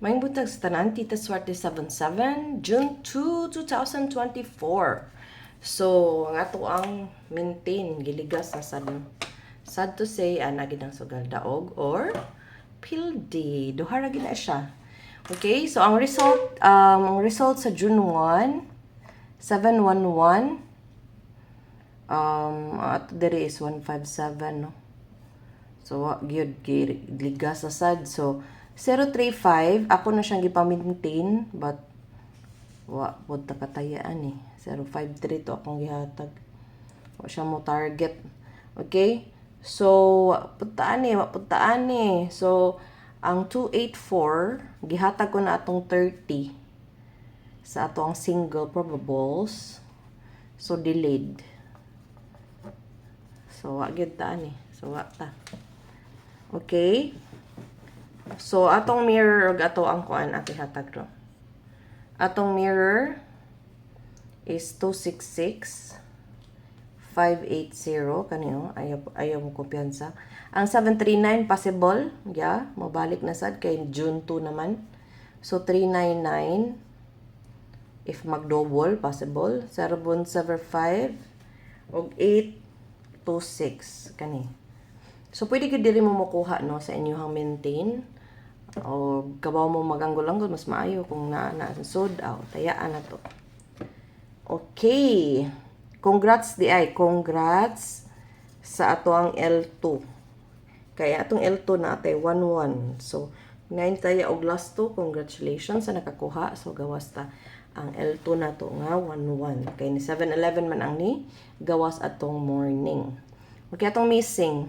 Maayong buntag sa tanan, Tita Swerte 77, June 2, 2024. So, ang ato ang maintain, giligas na sad. Sad to say, anagid ang sugal daog or pildi. Duhara gid na siya. Okay, so ang result sa June 1, 711. Ato diri is 157, no? So, gyud ligas sa sad. So, 035, ako na siyang gipa-maintain, but wa pod ta katayaan eh. 053 to akong gihatag. Wa siya mo target. Okay? So, putaan eh. So, ang 284, gihatag ko na atong 30 sa ato ang single probables. So, delayed. So, wa gyud taan eh. So, wa ta. Okay? So, atong mirror, ato ang kuan ati hatag ro. Atong mirror is 266 580 kaniyo ayaw mo kumpiyansa. Ang 739 possible, yeah, mabalik na sad kay June 2 naman. So 399 if mag-double possible, 0775 og 826 kani. So pwede gid diri mo makuha no sa inyong maintain o kabaw mo maganggol-anggol mas maayo kung na sold out tayaan na to. Okay. Congrats congrats sa ato ang L2. Kaya atong L2 na atay 11. So 9 tayo og last 2. Congratulations sa nakakuha. So gawas ta ang L2 na to nga 11. Kay ni 7-11 man ang ni gawas atong morning. Okay, atong missing.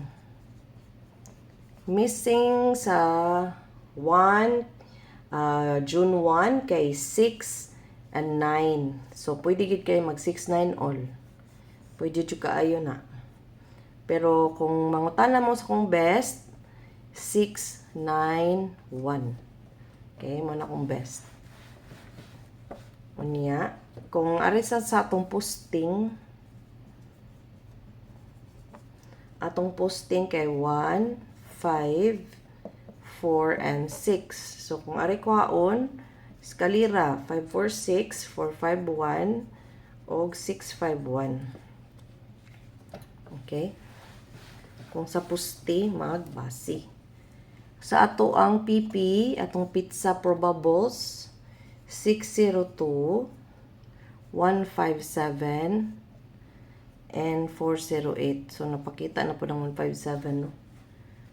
Missing sa June 1 kay 6 and 9. So, pwede gid kayo mag 6-9 all. Pwede jud kaayo na. Pero kung mangutana mo sa kong best, 6-9-1. Okay, mo na kong best. Unya, kung ari sa atong posting kay 1, 5, 4, and 6. So, kung ari kwaon, eskalira, 546, 451, og 651. Okay? Kung sa pusti, magbasi. Sa ato ang PP, atong pizza probables, 602, 157, and 408. So, napakita na po ng 157, no?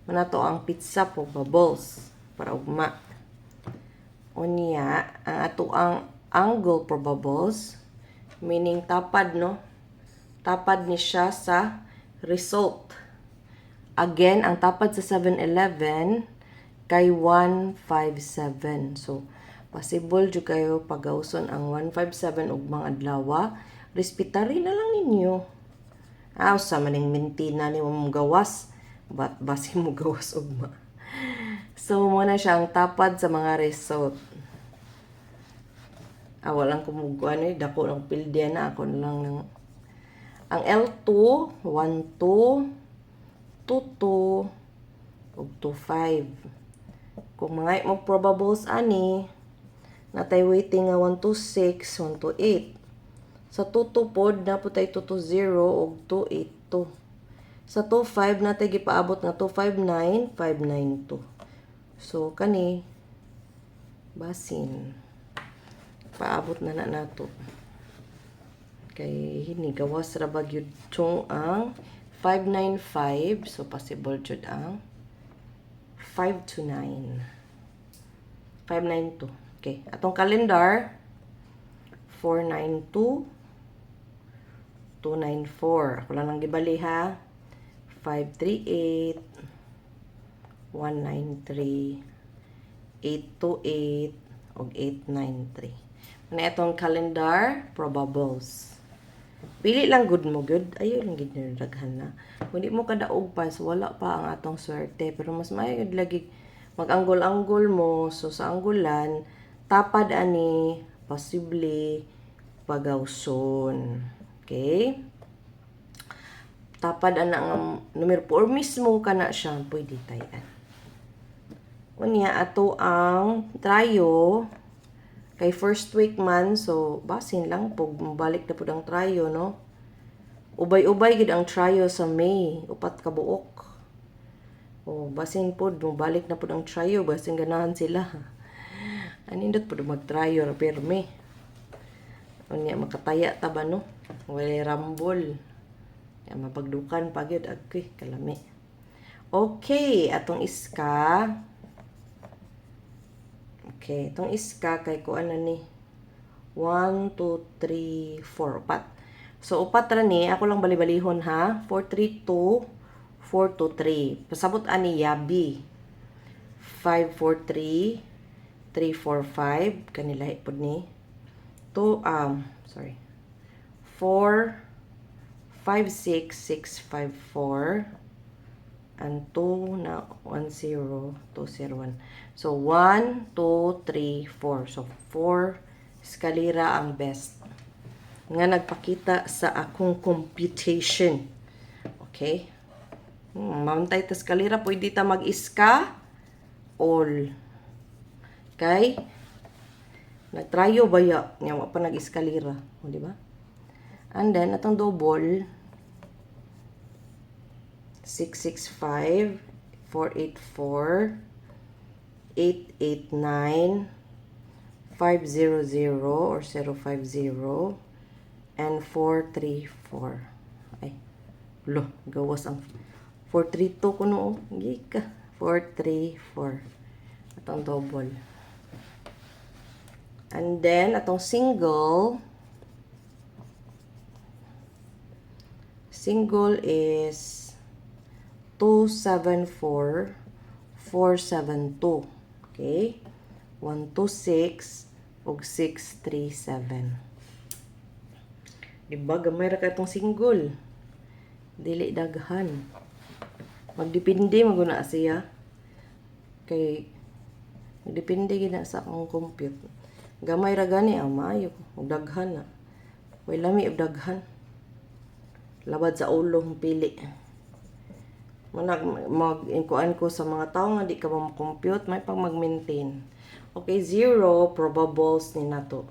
Manato ang pizza probables para ugma. Unya, ang ato ang angle probables, meaning tapad, no? Tapad ni siya sa result. Again, ang tapad sa 7-11 kay 157. So, possible jud kayo pagawson ang 157 ug mga adlaw. Respetari na lang ninyo. Sa maning mintina ni mo gawas, but basi mo gawas ugma. So, muna siya ang tapad sa mga result. Walang kumuguan eh. Dako ng pildiya na. Ako na lang ng... Ang L2, 1-2, 2-2, ug 2-5. Kung mga mo probables ani, natay waiting nga 1-2-6, 1-2-8. Sa 2-2 pod, naputay 2-2-0 ug 2-8-2. Sa 2-5, natay gipaabot nga 2-5-9, 5-9-2. So, kani, basin. Paabot na nato. Kay hini gawas ra ba gyud chung ang 595, so possible jud ang 529. 592. Okay, atong calendar 492 294. Ako lang nang gibali ha. 538 193 828 og 893. Na itong calendar probables. Pili lang good mo, good. Ayaw lang gid na daghan na. Kung di mo kadaog pa, so wala pa ang atong swerte. Pero mas maayod lagi mag-anggol-anggol mo. So sa anggulan, tapad ani, possibly pagawson. Okay? Tapad ana ang numero 4 mismo kana siya, pwede tayan. Unya ato ang trayo kay first week man, so basin lang pug mabalik na pud ang trayo, no. Ubay-ubay gid ang trayo sa May, upat ka buok. O basin pud mabalik na pud ang trayo, basin ganahan sila. Anindot pud mag-trayo ra perme. Unya makataya ta ba, no? Walay rambol. Ya mapagdukan pa gyud agkoy kalami. Okay, atong iska. Okay, itong iska kay kuan na ni 1, 2, 3, 4, upat. So upat ra ni, ako lang bali-balihon ha. 4, 3, 2, 4, 2, 3. Pasabot ani yabi. 5, 4, 3, 3, 4, 5. Kanila ipod ni. 2, 4, 5, 6, 6, 5, 4. And 2 na 1, 0, 2, 0, 1. So, 1, 2, 3, 4. So, 4 eskalera ang best. Nga nagpakita sa akong computation. Okay? Mamantay ta eskalera, pwede ta mag-iska all. Okay? Nagtrayo baya. Nga pa nag-eskalera. O, di ba? And then, atong double, 665, 484, 889, 500 or 050, and 434. Ay, lo, gawas ang 432 ko no. Gika. 434. Atong double. And then, atong single is 274, 472. Okay? 126 ug 637. Diba, gamay ra ka itong single. Dili daghan. Magdepende maguna siya. Kay magdepende gina sa akong compute. Gamay ra gani ang maayo. Ug daghan na. Way lami og daghan. Labad sa ulo ang pili. Mag-inkuan ko sa mga tao nga di ka ma-compute, may pang mag-maintain. Okay, 0 probables ni nato.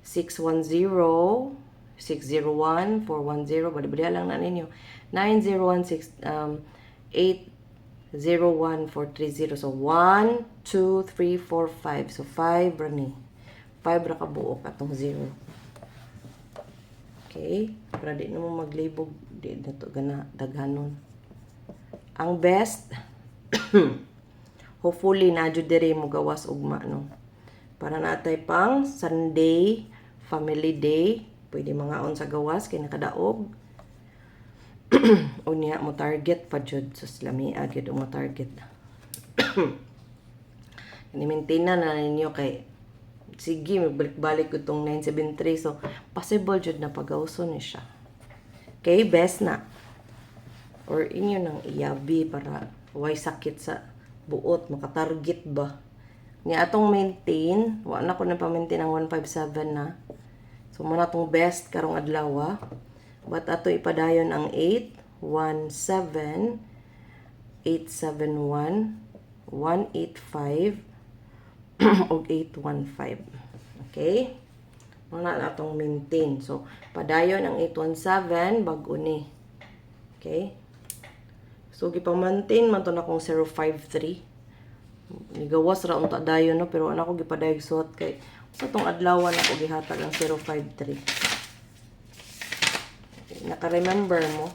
610, 601, 410, bali-bali lang na ninyo. 901, 801, 430. So, 1, 2, 3, 4, 5. So, 5 ra ni. 5 ra ka buok atong 0. Okay? Para di na mo maglibog. Di na to gana daghanon. Ang best, hopefully na jud diri mo gawas ugma, no? Para natay pang Sunday, family day. Pwede mga on sa gawas kay nakadaog. Unya mo target pa jud sa lami agad mo target. Ni-maintain na ninyo kay sige, magbalik-balik ko itong 973. So, possible jud na pagawson ni siya. Okay, best na. Or inyo nang iyabi para way sakit sa buot, makatarget ba. Nga atong maintain, wala na ko na pa-maintain ang 157 na. So, muna itong best karong adlaw. But ato ipadayon ang 817, 871, 185, og 815. Okay? Muna na itong maintain. So, padayon ang 817, bago ni. Okay? So, gipamantain man to na kong 053. Nigawas ra unta dayon, no? Pero anak ko gipadayag suot kay sa tong adlawan ako gihatag ang 053. Okay, naka-remember mo?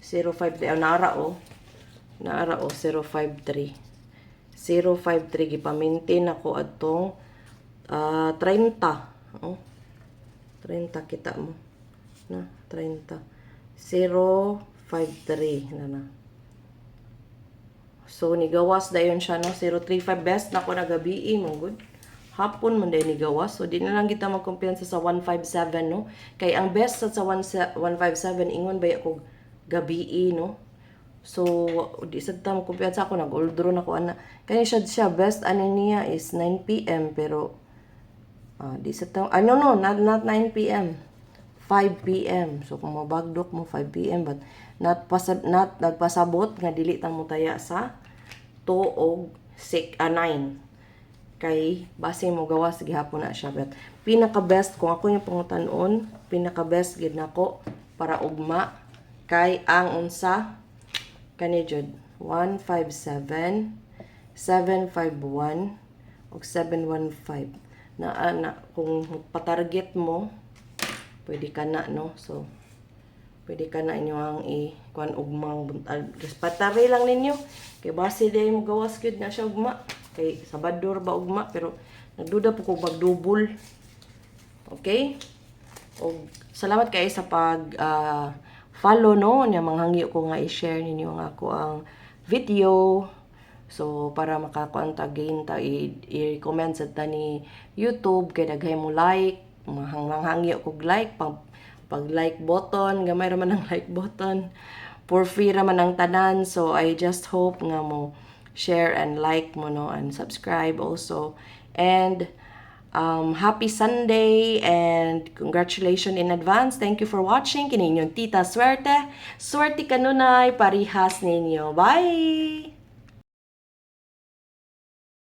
053, naara o. Naara o, 053. 053 gipamintin ako atong 30. Oh. 30 kita mo. Na, 30. 053 na. So nigawas dayon siya, no. 035 best na ko nagabi mo good. Hapon man day nigawas. So di na lang kita magkumpiyansa sa 157, no. Kay ang best sa 157 ingon ba ako gabi, no. So, di sa tamo kumpiyansa ako, nag-oldro na ko, ana. Kaya siya, best, ano niya is 9 p.m. Pero, di sa tamo, no, not 9 p.m. 5 p.m. So, kung mabagdok mo, 5 p.m. But, nagpasabot, nga dili ta mo taya sa 2 og 9. Kay base mo gawas gihapon na siya, but pinaka best kung ako yung pangutan-on, pinaka best gid nako para ugma kay ang unsa kani jud 157, 751 ug 715 na kung patarget mo pwede ka na, no? So pwede ka na inyo ang kuan ugmang patari lang ninyo kay base day mo gawas gyud na siya ugma kay Sabador ba ugma pero nagduda po ko mag-double. Okay? O salamat kayo sa pag follow, no, nya manghangyo ko nga i-share ninyo nga ako ang video. So para makakuan ta gain ta i-recommend sa ta ni YouTube kay daghay mo like, manghangyo ko like pag like button, gamay ra man ang like button. For free ra man ang tanan. So I just hope nga mo share and like mo, no, and subscribe also. And happy Sunday and congratulations in advance. Thank you for watching. Kini inyong Tita Swerte. Swerte kanunay parihas ninyo. Bye!